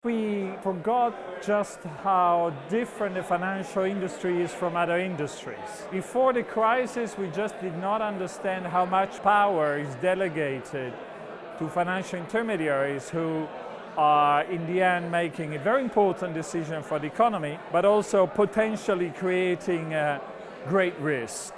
We forgot just how different the financial industry is from other industries. Before the crisis, we just did not understand how much power is delegated to financial intermediaries who are in the end making a very important decision for the economy, but also potentially creating a great risk.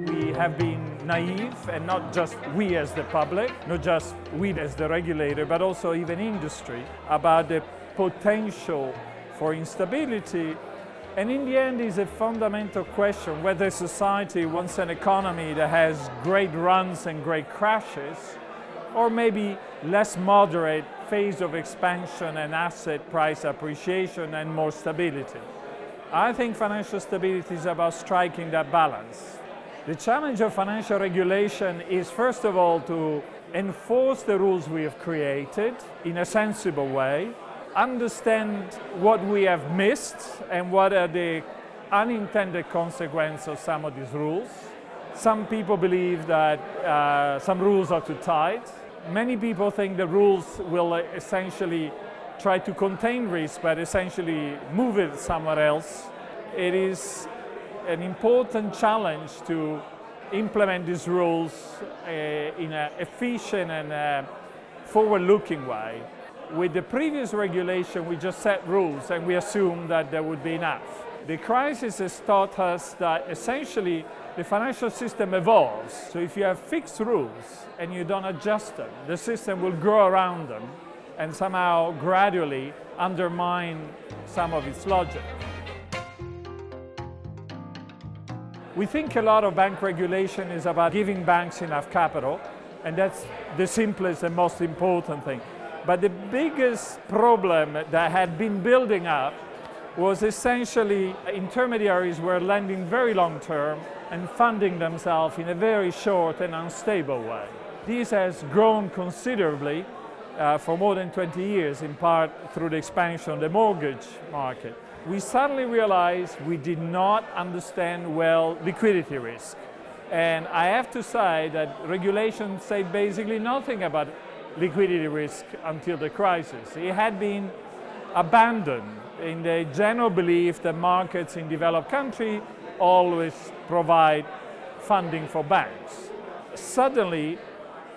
We have been naive, and not just we as the public, not just we as the regulator, but also even industry, about the potential for instability. And in the end, is a fundamental question whether society wants an economy that has great runs and great crashes, or maybe less moderate phase of expansion and asset price appreciation and more stability. I think financial stability is about striking that balance. The challenge of financial regulation is, first of all, to enforce the rules we have created in a sensible way, understand what we have missed and what are the unintended consequences of some of these rules. Some people believe that some rules are too tight. Many people think the rules will essentially try to contain risk, but essentially move it somewhere else. It is an important challenge to implement these rules in an efficient and forward-looking way. With the previous regulation, we just set rules and we assumed that there would be enough. The crisis has taught us that essentially the financial system evolves. So if you have fixed rules and you don't adjust them, the system will grow around them and somehow gradually undermine some of its logic. We think a lot of bank regulation is about giving banks enough capital, and that's the simplest and most important thing. But the biggest problem that had been building up was essentially intermediaries were lending very long term and funding themselves in a very short and unstable way. This has grown considerably for more than 20 years, in part through the expansion of the mortgage market. We suddenly realized we did not understand well liquidity risk. And I have to say that regulations say basically nothing about liquidity risk until the crisis. It had been abandoned in the general belief that markets in developed countries always provide funding for banks. Suddenly,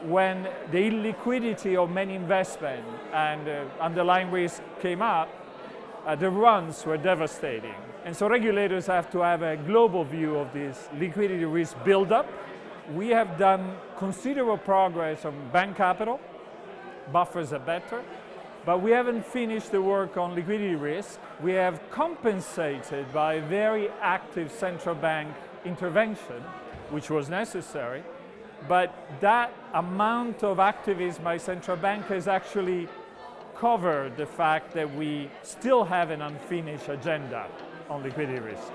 when the illiquidity of many investments and underlying risk came up, the runs were devastating. And so regulators have to have a global view of this liquidity risk buildup. We have done considerable progress on bank capital. Buffers are better, but we haven't finished the work on liquidity risk. We have compensated by very active central bank intervention, which was necessary, but that amount of activism by central bankers actually covered the fact that we still have an unfinished agenda on liquidity risk.